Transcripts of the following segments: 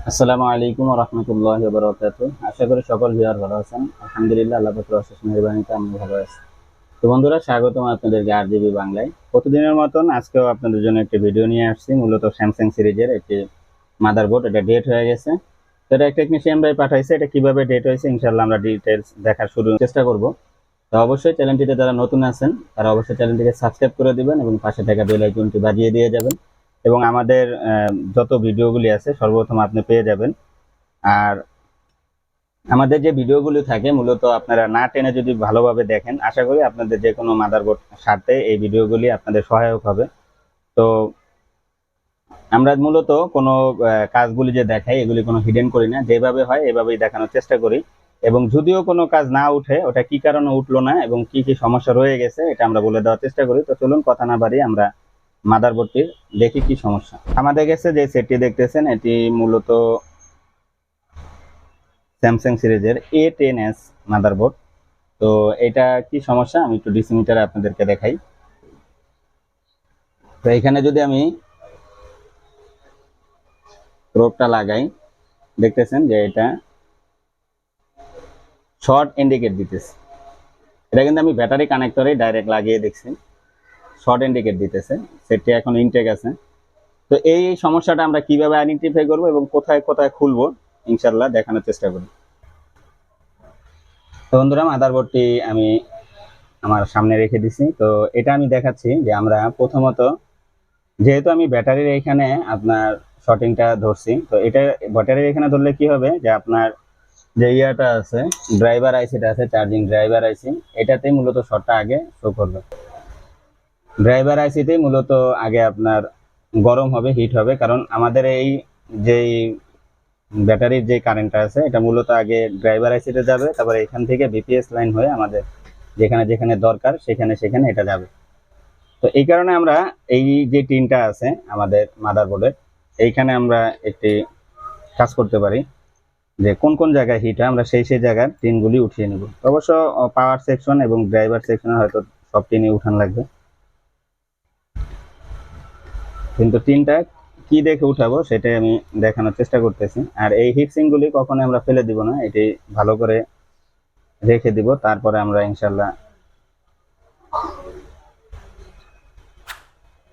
আসসালামু আলাইকুম ওয়া রাহমাতুল্লাহি ওয়া বারাকাতুহু। আশা করি সকল ভিউয়ার ভালো আছেন। আলহামদুলিল্লাহ আল্লাহ পাকের অশেষ মেহেরবানিতে আমি ভালো আছি। তো বন্ধুরা, স্বাগতম আপনাদেরকে আরজিবি বাংলায়। প্রতিদিনের মতন আজকেও আপনাদের জন্য একটি ভিডিও নিয়ে আসছি। মূলত স্যামসাং সিরিজের একটি মাদারবোর্ড, এটা ডেট হয়ে গেছে। তো এটা টেকনিশিয়ান ভাই পাঠাইছে, এটা কিভাবে ডেট হয়েছে ইনশাআল্লাহ আমরা ডিটেইলস দেখার চেষ্টা করব। তো অবশ্যই চ্যানেলটিতে যারা নতুন আছেন তারা অবশ্যই চ্যানেলটিকে সাবস্ক্রাইব করে দিবেন এবং পাশে থাকা বেল আইকনটি বাজিয়ে দিয়ে যাবেন, এবং আমাদের যত ভিডিওগুলি আছে সর্বপ্রথম আপনি পেয়ে যাবেন। আর আমাদের যে ভিডিওগুলো থাকে মূলত আপনারা না টেনে যদি ভালোভাবে দেখেন, আশা করি আপনাদের যে কোনো মাদারবোর্ড সারতে এই ভিডিওগুলি আপনাদের সহায়ক হবে। তো আমরা মূলত কোনো কাজগুলি যে দেখাই এগুলি কোনো হিডেন করি না, যেভাবে হয় এভাবেই দেখানোর চেষ্টা করি। এবং যদিও কোনো কাজ না উঠে ওটা কি কারণে উঠলো না এবং কি কি সমস্যা রয়ে গেছে এটা আমরা বলে দেওয়ার চেষ্টা করি। তো চলুন কথা না বাড়িয়ে আমরা মাদারবোর্ডটির দেখি কি সমস্যা আমাদের কাছে। যে সেটটি দেখতেছেন এটি মূলত স্যামসাং সিরিজের A10s মাদারবোর্ড। তো এটা কি সমস্যা আমি একটু ডিসি মিটারে আপনাদেরকে দেখাই। তো এখানে যদি আমি প্রোবটা লাগাই, দেখতেছেন যে এটা শর্ট ইন্ডিকেট দিতেছে। এটা কিন্তু আমি ব্যাটারি কানেক্টরে ডাইরেক্ট লাগিয়ে দেখছি, শর্ট ইন্ডিকেট দিতেছে। সেটটি এখন ইনটেক আছে। তো এই সমস্যাটা আমরা কিভাবে আইডেন্টিফাই করব এবং কোথায় কোথায় খুলবো ইনশাল্লাহ দেখানোর চেষ্টা করি। তো বন্ধুরা, মাদারবোর্ডটি আমি আমার সামনে রেখে দিছি। তো এটা আমি দেখাচ্ছি যে আমরা প্রথমত, যেহেতু আমি ব্যাটারির এখানে আপনার শর্টিংটা ধরছি, তো এটা ব্যাটারির এখানে ধরলে কি হবে যে আপনার যে ইয়াটা আছে, ড্রাইভার আইসিটা আছে, চার্জিং ড্রাইভার আইসি, এটাতে মূলত শর্টটা আগে শো করবে। ড্রাইভার আইসিতেই মূলত আগে আপনার গরম হবে, হিট হবে, কারণ আমাদের এই যেই ব্যাটারির যে কারেন্টটা আছে এটা মূলত আগে ড্রাইভার আইসিতে যাবে, তারপরে এখান থেকে বিপিএস লাইন হয়ে আমাদের যেখানে যেখানে দরকার সেখানে সেখানে এটা যাবে। তো এই কারণে আমরা এই যে টিনটা আছে আমাদের মাদারবোর্ডের, এইখানে আমরা একটি কাজ করতে পারি যে কোন কোন জায়গায় হিট হয় আমরা সেই সেই জায়গার টিনগুলি উঠিয়ে নেব। অবশ্য পাওয়ার সেকশন এবং ড্রাইভার সেকশনে হয়তো সব টিনই উঠান লাগবে, কিন্তু টিনটা কি দেখে উঠাবো সেটাই আমি দেখানোর চেষ্টা করতেছি। আর এই হিট সিঙ্কগুলি কখনোই আমরা ফেলে দিব না, এটি ভালো করে রেখে দিব, তারপরে আমরা ইনশাল্লাহ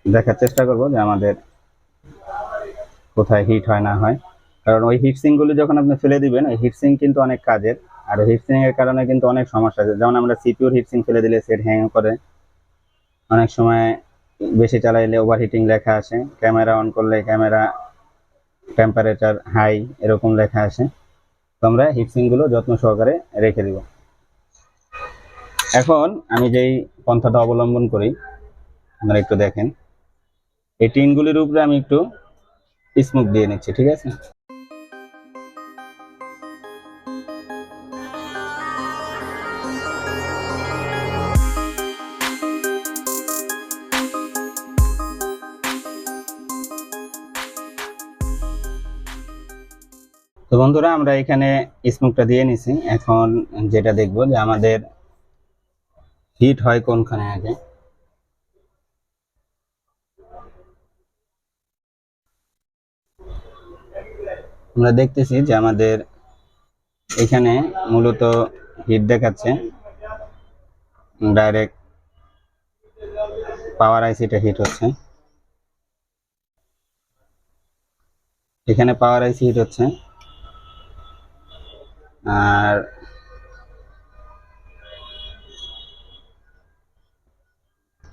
দেখার চেষ্টা করব যে আমাদের কোথায় হিট হয় না হয়। কারণ ওই হিট সিঙ্কগুলি যখন আপনি ফেলে দিবেন, ওই হিট সিঙ্ক কিন্তু অনেক কাজের। আর হিট সিঙ্ক এর কারণে কিন্তু অনেক সমস্যা আছে, যেমন আমরা সিপিইউর হিট সিঙ্ক ফেলে দিলে সেট হ্যাং করে, অনেক সময় বেশি চালাইলে ওভারহিটিং লেখা আসে, ক্যামেরা অন করলে ক্যামেরা টেম্পারেচার হাই এরকম লেখা আসে। তো আমরা হিট সিঙ্কগুলো যত্ন সহকারে রেখে দিব। এখন আমি যেই পন্থাটা অবলম্বন করি আপনারা একটু দেখেন, এই টিনগুলির উপরে আমি একটু স্মোক দিয়ে নিচ্ছি, ঠিক আছে। তো বন্ধুরা, আমরা এখানে স্মোকটা দিয়ে নিছি। এখন যেটা দেখবো যে আমাদের হিট হয় কোনখানে আগে। আমরা দেখতেছি যে আমাদের এখানে মূলত হিট দেখাচ্ছে, ডাইরেক্ট পাওয়ার আইসিটা হিট হচ্ছে, এখানে পাওয়ার আইসি হিট হচ্ছে, আর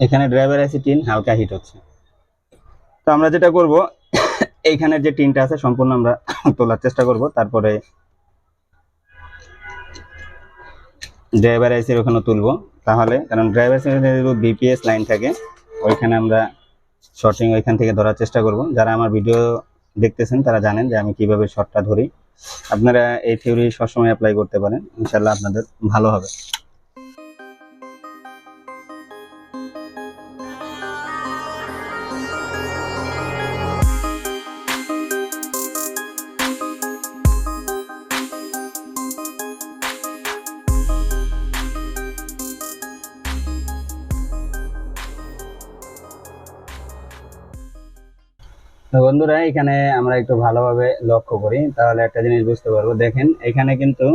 এখানে ড্রাইভার আইসি টিন হালকা হিট হচ্ছে। তো আমরা যেটা করব, এইখানের যে টিনটা আছে সম্পূর্ণ আমরা তোলার চেষ্টা করব, তারপরে ড্রাইভার আইসির ওখানে তুলবো। তাহলে কারণ ড্রাইভার আইসির বিপিএস লাইন থাকে, ওইখানে আমরা শর্টিং ওইখান থেকে ধরার চেষ্টা করব। যারা আমার ভিডিও দেখতেছেন তারা জানেন যে আমি কিভাবে শর্টটা ধরি। আপনারা এই থিওরি সবসময় অ্যাপ্লাই করতে পারেন, ইনশাল্লাহ আপনাদের ভালো হবে। তো বন্ধুরা এখানে আমরা একটু ভালোভাবে লক্ষ্য করি তাহলে একটা জিনিস বুঝতে পারবো। দেখেন এখানে কিন্তু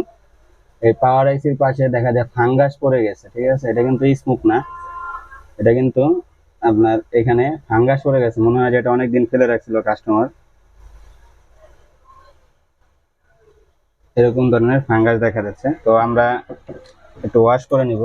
এই পাওয়ার আইসির পাশে দেখা যায় ফাঙ্গাস পড়ে গেছে, ঠিক আছে? এটা কিন্তু স্মুক না, এটা কিন্তু আপনার এখানে ফাঙ্গাস পড়ে গেছে, মনে হয় যে এটা অনেকদিন ফেলে রাখছিল কাস্টমার, এরকম ধরনের ফাঙ্গাস দেখা যাচ্ছে। তো আমরা একটু ওয়াশ করে নিব।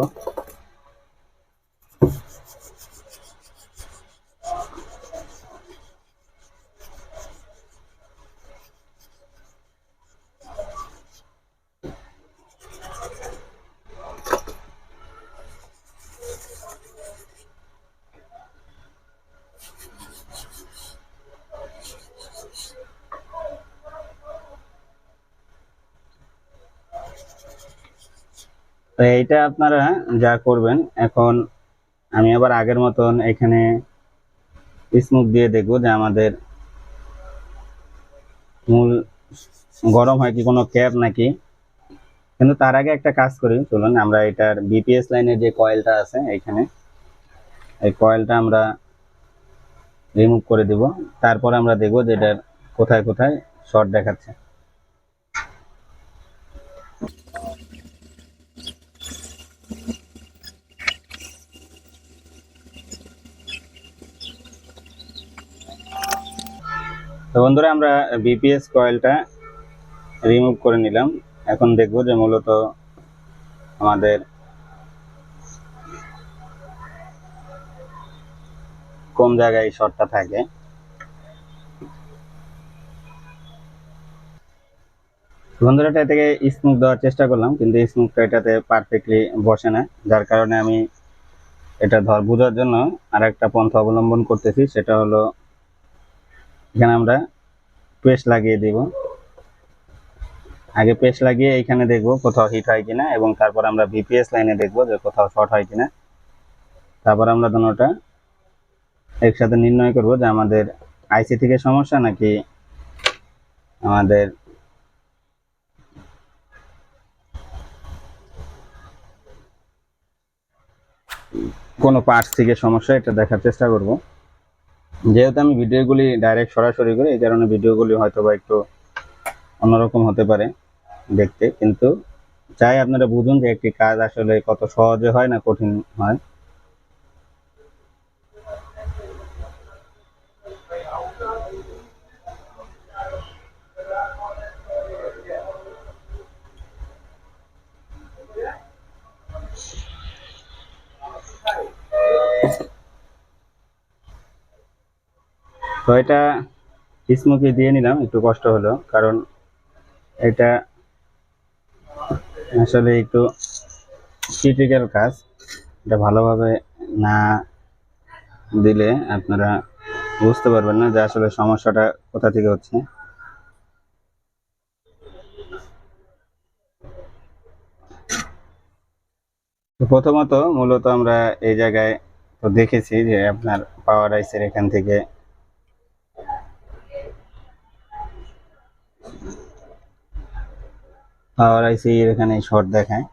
তো এইটা আপনারা যা করবেন এখন, আমি আবার আগের মতন এখানে স্মুক দিয়ে দেখবো যে আমাদের মূল গরম হয় কি কোনো ক্যাপ নাকি। কিন্তু তার আগে একটা কাজ করি, চলুন আমরা এটার বিপিএস লাইনের যে কয়েলটা আছে এখানে, এই কয়েলটা আমরা রিমুভ করে দিব। তারপর আমরা দেখবো যে এটার কোথায় কোথায় শর্ট দেখাচ্ছে। তো বন্ধুরা আমরা বিপিএস কয়েলটা রিমুভ করে নিলাম। এখন দেখবো যে মূলত আমাদের কোন জায়গায় শর্টটা থাকে। বন্ধুরা এটা থেকে স্মুক দেওয়ার চেষ্টা করলাম, কিন্তু স্মুকটা এটাতে পারফেক্টলি বসে না, যার কারণে আমি এটা বোঝার জন্য আর একটা পন্থা অবলম্বন করতেছি। সেটা হলো এখানে আমরা পেস্ট লাগিয়ে দিব। আগে পেস্ট লাগিয়ে এইখানে দেখব কোথাও হিট হয় কিনা, এবং তারপর আমরা বিপিএস লাইনে দেখব যে কোথাও শর্ট হয় কিনা। তারপর আমরা দুটোটা একসাথে নির্ণয় করব যে আমাদের আইসি থেকে সমস্যা নাকি আমাদের কোনো পার্টস থেকে সমস্যা, এটা দেখার চেষ্টা করব। যেহেতু আমি ভিডিওগুলি ডাইরেক্ট সরাসরি করি, এই কারণে ভিডিওগুলি হয়তো বা একটু অন্যরকম হতে পারে দেখতে, কিন্তু চাই আপনারা বুঝুন যে একটি কাজ আসলে কত সহজে হয় না কঠিন হয়। তো এটা স্মোকি দিয়ে নিলাম, একটু কষ্ট হলো কারণ এটা আসলে একটু ক্রিটিক্যাল কাজ। এটা ভালোভাবে না দিলে আপনারা বুঝতে পারবেন না যে আসলে সমস্যাটা কোথা থেকে হচ্ছে। তো প্রথমত মূলত আমরা এই জায়গায় তো দেখেছি যে আপনার পাওয়ার আইসের এখান থেকে পাওয়ার আইসি এখানে শর্ট দেখায়।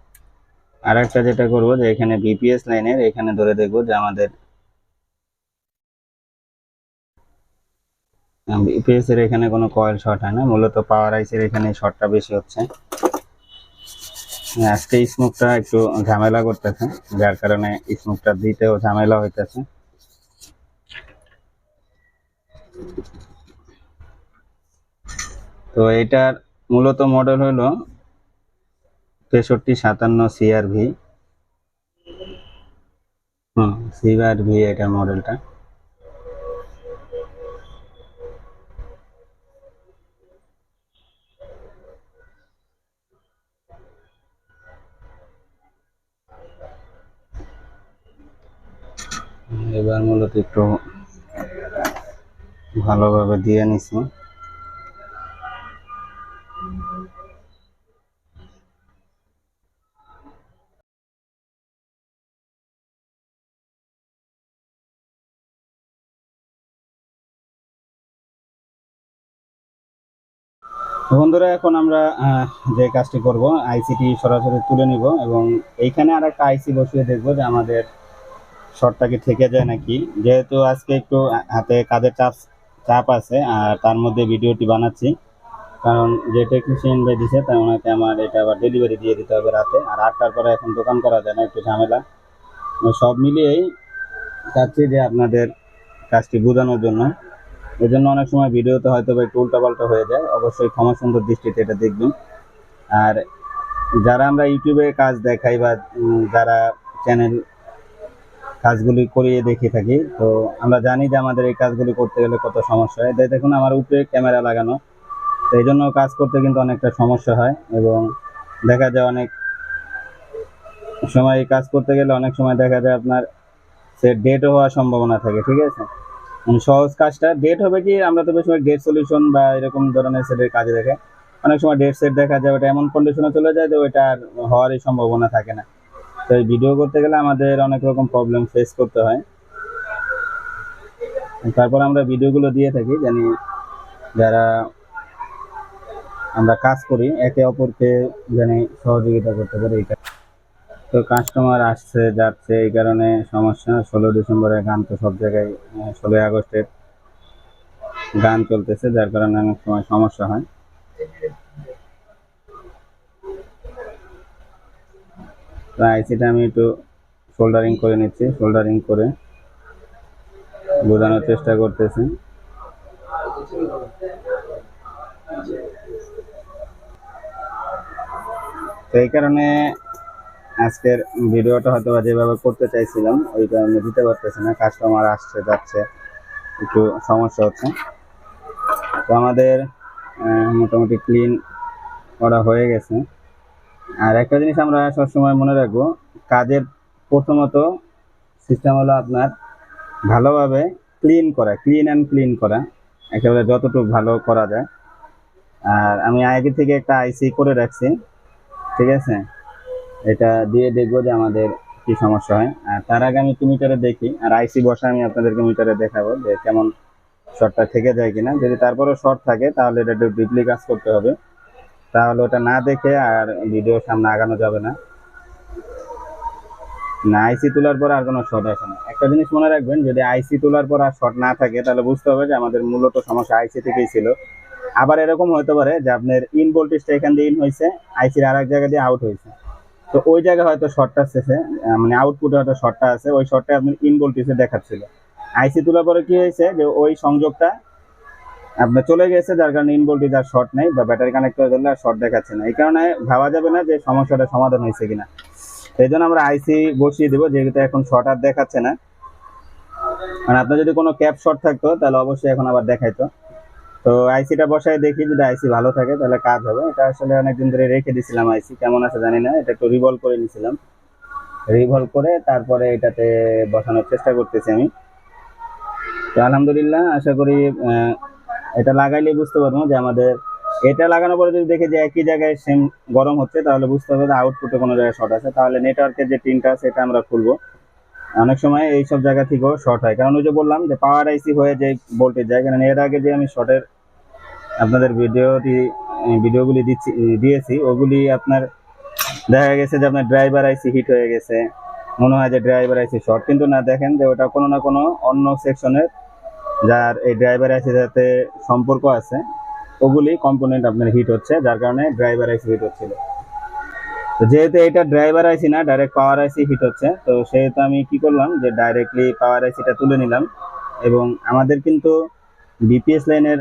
আর একটা যেটা করবো যে এখানে বিপিএস লাইনের এখানে ধরে দেখবো যে আমাদের বিপিএস এর এখানে কোনো কয়েল শর্ট হয় না, মূলত পাওয়ার আইসির এখানে শর্টটা বেশি হচ্ছে। আজকে স্মোকটা একটু ঝামেলা করতেছে, যার কারণে স্মোকটা দিতেও ঝামেলা হইতেছে। তো এটার মূলত মডেল হলো 6357 CRV। CRV এটার মডেলটা। এবার মূলত একটু ভালোভাবে দিয়ে নিছি। বন্ধুরা এখন আমরা যে কাজটি করব, আইসিটি সরাসরি তুলে নিব এবং এইখানে আর একটা আইসি বসিয়ে দেখব যে আমাদের শর্টটা কি থেকে যায় নাকি। যেহেতু আজকে একটু হাতে কাজের চাপ চাপ আছে, আর তার মধ্যে ভিডিওটি বানাচ্ছি, কারণ যে টেকনিশিয়ান ভাই দিছে তাই ওনাকে আমার এটা আবার ডেলিভারি দিয়ে দিতে হবে রাতে, আর 8টার পরে এখন দোকান করা যায় না, একটু ঝামেলা। সব মিলিয়েই চাচ্ছি যে আপনাদের কাজটি বোঝানোর জন্য। এই জন্য অনেক সময় ভিডিওতে হয়তো বা একটু উল্টাপাল্টা হয়ে যায়, অবশ্যই ক্ষমা সুন্দর দৃষ্টিতে এটা দেখবেন। আর যারা আমরা ইউটিউবে কাজ দেখাই বা যারা চ্যানেল কাজগুলি করিয়ে দেখিয়ে থাকি, তো আমরা জানি যে আমাদের এই কাজগুলি করতে গেলে কত সমস্যা হয়। দেখুন আমার উপরে ক্যামেরা লাগানো, তো এই জন্য কাজ করতে কিন্তু অনেকটা সমস্যা হয়, এবং দেখা যায় অনেক সময় এই কাজ করতে গেলে অনেক সময় দেখা যায় আপনার সে ডেটও হওয়ার সম্ভাবনা থাকে, ঠিক আছে। সহজ কাজটা ডেট হবে কি, আমরা তো বেশিরভাগ ডেট সলিউশন বা এরকম ধরনের সেটের কাজে দেখে অনেক সময় ডেট সেট দেখা যায় ওটা এমন কন্ডিশনে চলে যায় যে ওইটা আর হওয়ারই সম্ভাবনা থাকে না। তো এই ভিডিও করতে গেলে আমাদের অনেক রকম প্রবলেম ফেস করতে হয়। তারপর আমরা ভিডিওগুলো দিয়ে থাকি জানি যারা আমরা কাজ করি একে অপরকে জানি সহযোগিতা করতে পারি এই কাজ। তো কাস্টমার আসছে যাচ্ছে, এই কারণে সমস্যা। 16 ডিসেম্বরের গান তো সব জায়গায়, 16 আগস্টের গান চলতেছে, যার কারণে অনেক সময় সমস্যা হয়। তো আইসিটা আমি একটু সোল্ডারিং করে নিচ্ছি, সোল্ডারিং করে বোঝানোর চেষ্টা করতেছি। তো এই কারণে আজকের ভিডিওটা হয়তো যেভাবে করতে চাইছিলাম ওই কারণে দিতে পারতেছি না, কাস্টমার আসছে যাচ্ছে, একটু সমস্যা হচ্ছে। তো আমাদের মোটামুটি ক্লিন করা হয়ে গেছে। আর একটা জিনিস আমরা সবসময় মনে রাখবো, কাজের প্রথমত সিস্টেম হলো আপনার ভালোভাবে ক্লিন করা, ক্লিন করা একেবারে যতটুকু ভালো করা যায়। আর আমি আগে থেকে একটা আইসি করে রাখছি, ঠিক আছে, এটা দিয়ে দেখবো যে আমাদের কি সমস্যা হয়। আর তার আগে আমি মিটারে দেখি, আর আইসি বসা আমি আপনাদেরকে মিটারে দেখাবো যে কেমন শর্টটা থেকে যায় কিনা। যদি তারপরেও শর্ট থাকে তাহলে এটা একটু ডিপলি কাজ করতে হবে, তাহলে ওটা না দেখে আর ভিডিওর সামনে আগানো যাবে না। না আইসি তোলার পর আর কোনো শর্ট আসে না। একটা জিনিস মনে রাখবেন, যদি আইসি তোলার পর আর শর্ট না থাকে তাহলে বুঝতে হবে যে আমাদের মূলত সমস্যা আইসি থেকেই ছিল। আবার এরকম হতে পারে যে আপনার ইন ভোল্টেজটা এখান দিয়ে ইন হয়েছে, আইসির আর এক জায়গা দিয়ে আউট হয়েছে, তো ওই জায়গায় হয়তো শর্টটা শেষে মানে আউটপুটে হয়তো শর্টটা আছে, ওই শর্টটা আপনার ইন ভোল্টেজে দেখাচ্ছিল। আইসি তোলার পরে কি হয়েছে যে ওই সংযোগটা আপনার চলে গেছে, যার কারণে ইন ভোল্টেজ আর শর্ট নেই, বা ব্যাটারি কানেক্ট করে ধরলে আর শর্ট দেখাচ্ছে না। এই কারণে ভাবা যাবে না যে সমস্যাটা সমাধান হয়েছে কিনা। সেই জন্য আমরা আইসি বসিয়ে দেবো, যেহেতু এখন শর্ট আর দেখাচ্ছে না। মানে আপনার যদি কোনো ক্যাপ শর্ট থাকতো তাহলে অবশ্যই এখন আবার দেখাইতো। তো আইসিটা বসায় দেখি, যদি আইসি ভালো থাকে তাহলে কাজ হবে। এটা আসলে অনেকদিন ধরে রেখে দিয়েছিলাম, আইসি কেমন আছে জানি না, এটা একটু রিভলভ করে নিয়েছিলাম, রিভলভ করে তারপরে এটাতে বসানোর চেষ্টা করতেছি আমি। তো আলহামদুলিল্লাহ আশা করি এটা লাগাইলে বুঝতে পারবো যে আমাদের এটা লাগানোর পরে যদি দেখে যে একই জায়গায় সেম গরম হচ্ছে, তাহলে বুঝতে হবে যে আউটপুটে কোনো জায়গায় শর্ট আছে। তাহলে নেটওয়ার্কের যে টিনটা আছে এটা আমরা খুলবো। অনেক সময় এইসব জায়গা থেকেও শর্ট হয়, কারণ ওই যে বললাম যে পাওয়ার আইসি হয়ে যে ভোল্টেজ যায়, কারণ এর আগে যে আমি শর্টের আপনাদের ভিডিওগুলি দিয়েছি, ওগুলি আপনার দেখা গেছে যে আপনার ড্রাইভার আইসি হিট হয়ে গেছে, মনে হয় যে ড্রাইভার আইসি শর্ট, কিন্তু না, দেখেন যে ওটা কোনো না কোনো অন্য সেকশনের যার এই ড্রাইভার আইসির সাথে সম্পর্ক আছে, ওগুলি কম্পোনেন্ট আপনার হিট হচ্ছে, যার কারণে ড্রাইভার আইসি হিট হচ্ছিল। তো যেহেতু এটা ড্রাইভার আইসি না, ডাইরেক্ট পাওয়ার আইসি হিট হচ্ছে, তো সেহেতু আমি কি করলাম যে ডাইরেক্টলি পাওয়ার আইসিটা তুলে নিলাম। এবং আমাদের কিন্তু বিপিএস লাইনের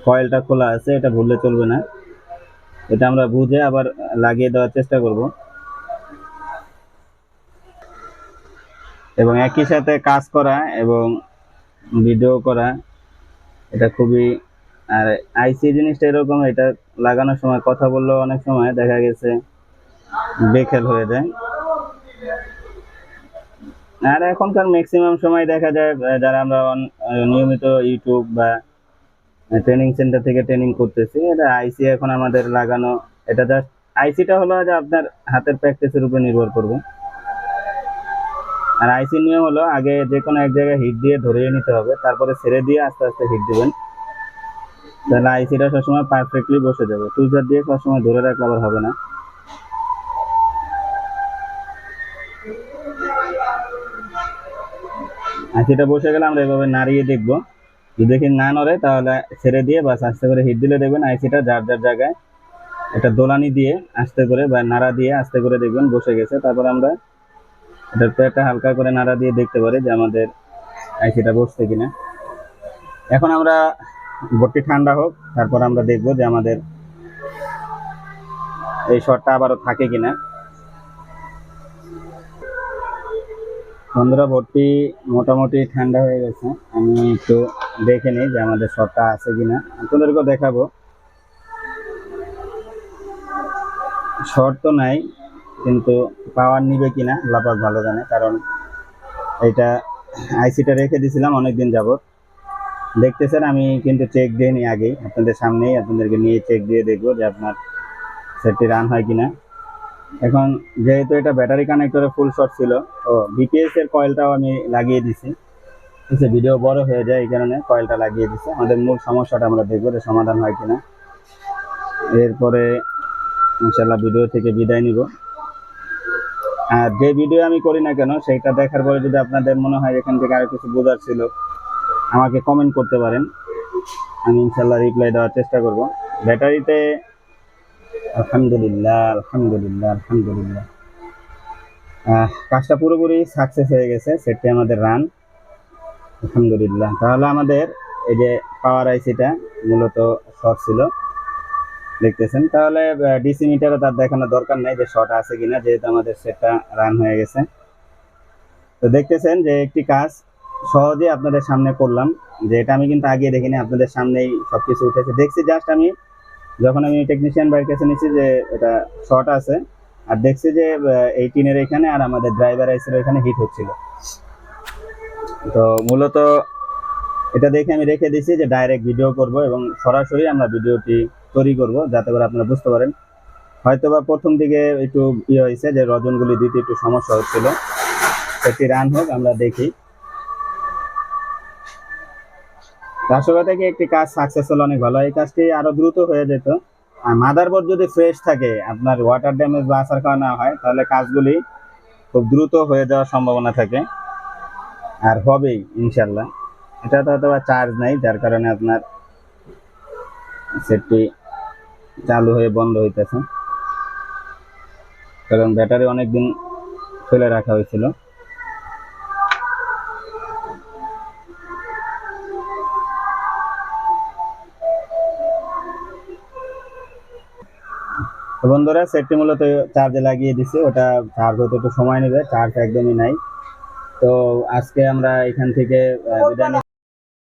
কয়েলটা খোলা আছে, এটা ভুললে চলবে না, এটা আমরা বুঝে আবার লাগিয়ে দেওয়ার চেষ্টা করব। এবং একই সাথে কাজ করা এবং ভিডিও করা এটা খুবই, আর আইসি জিনিসটা এরকম, এটা লাগানোর সময় কথা বললেও অনেক সময় দেখা গেছে বেখেল হয়ে যায়। আর এখনকার ম্যাক্সিমাম সময় দেখা যায় যারা আমরা নিয়মিত ইউটিউব বা ট্রেনিং সেন্টার থেকে ট্রেনিং করতেছি, এটা আইসি এখন আমাদের লাগানো, এটা জাস্ট আইসিটা হলো যে আপনার হাতের প্র্যাকটিসের উপর নির্ভর করবে। আর আইসি নিয়ম হলো আগে যে কোনো এক জায়গায় হিট দিয়ে ধরিয়ে নিতে হবে, তারপরে ছেড়ে দিয়ে আস্তে আস্তে হিট দিবেন, তাহলে আইসিটা সবসময় পারফেক্টলি বসে যাবে। টুইজার দিয়ে সবসময় ধরে রাখলে আবার হবে না। আইসিটা বসে গেলে আমরা এভাবে নাড়িয়ে দেখবো যদি দেখি না নড়ে তাহলে ছেড়ে দিয়ে বাস আস্তে করে হিট দিলে দেখবেন আইসিটা যার যার জায়গায় একটা দোলানি দিয়ে আস্তে করে বা নাড়া দিয়ে আস্তে করে দেখবেন বসে গেছে। তারপর আমরা এটার পেটটা হালকা করে নাড়া দিয়ে দেখতে পারি যে আমাদের আইসিটা বসছে কিনা। এখন আমরা বোর্ডটি ঠান্ডা হোক, তারপর আমরা দেখবো যে আমাদের এই শটটা আবারও থাকে কিনা। বন্ধুরা, বোর্ডটি মোটামুটি ঠান্ডা হয়ে গেছে, আমি একটু দেখে নিই যে আমাদের শটটা আছে কিনা, আপনাদেরকেও দেখাবো। শর্ট তো নাই, কিন্তু পাওয়ার নিবে কিনা লাপাক ভালো জানে, কারণ এটা আইসিটা রেখে দিয়েছিলাম অনেকদিন যাবত। দেখতেছেন আমি কিন্তু চেক দিয়ে নিই আগেই, আপনাদের সামনেই আপনাদেরকে নিয়ে চেক দিয়ে দেখবো যে আপনার সেটটি রান হয় কিনা। এখন যেহেতু এটা ব্যাটারি কানেক্টরে ফুল শর্ট ছিল, ও বিপিএস এর কয়েলটাও আমি লাগিয়ে দিছি, ভিডিও বড় হয়ে যায় এই কারণে কয়েলটা লাগিয়ে দিছি। আমাদের মূল সমস্যাটা আমরা দেখবো যে সমাধান হয় কিনা, এরপরে ইনশাল্লাহ ভিডিও থেকে বিদায় নিব। আর যে ভিডিও আমি করি না কেন সেটা দেখার পরে যদি আপনাদের মনে হয় এখান থেকে আরো কিছু বোঝার ছিল, আমাকে কমেন্ট করতে পারেন, আমি ইনশাল্লাহ রিপ্লাই দেওয়ার চেষ্টা করব। ব্যাটারিতে আলহামদুলিল্লাহ আলহামদুলিল্লাহ আলহামদুলিল্লাহ কাজটা পুরোপুরি সাকসেস হয়ে গেছে, সেটটি আমাদের রান আলহামদুলিল্লাহ। তাহলে আমাদের এই যে পাওয়ার আইসিটা মূলত শর্ট ছিল দেখতেছেন, তাহলে ডিসি মিটারও তার দেখানোর দরকার নেই যে শর্ট আছে কিনা, যেহেতু আমাদের সেটটা রান হয়ে গেছে। তো দেখতেছেন যে একটি কাজ সহজে আপনাদের সামনে করলাম, যে এটা আমি কিন্তু আগে দেখিনি, আপনাদের সামনেই সবকিছু উঠেছে। দেখছি জাস্ট আমি যখন আমি টেকনিশিয়ান ভাইয়ের কাছে নিচ্ছি যে এটা শর্ট আছে, আর দেখছি যে 18 এখানে আর আমাদের ড্রাইভার আইসির এখানে হিট হচ্ছিল। তো মূলত এটা দেখে আমি রেখে দিয়েছি যে ডাইরেক্ট ভিডিও করব এবং সরাসরি আমরা ভিডিওটি তৈরি করব, যাতে করে আপনারা বুঝতে পারেন। হয়তোবা প্রথম দিকে একটু হয়েছে যে রজনগুলি দিতে একটু সমস্যা হচ্ছিল, সেটি রান হোক আমরা দেখি। আসলে থেকে একটি কাজ সাকসেস হলে অনেক ভালো, এই কাজটি আরো দ্রুত হয়ে যেত। আর মাদারবোর্ড যদি ফ্রেশ থাকে, আপনার ওয়াটার ড্যামেজ বা আসার খাওয়া না হয়, তাহলে কাজগুলি খুব দ্রুত হয়ে যাওয়ার সম্ভাবনা থাকে, আর হবেই ইনশাল্লাহ। এটা তো হয়তো চার্জ নাই, যার কারণে আপনার সেটটি চালু হয়ে বন্ধ হইতেছে, কারণ ব্যাটারি অনেকদিন ফেলে রাখা হয়েছিল। তো বন্ধুরা, সেটটি মূলত চার্জে লাগিয়ে দিছি, ওটা চার্জ হতে একটু সময় নেবে, চার্জ একদমই নাই। তো আজকে আমরা এখান থেকে বিদায়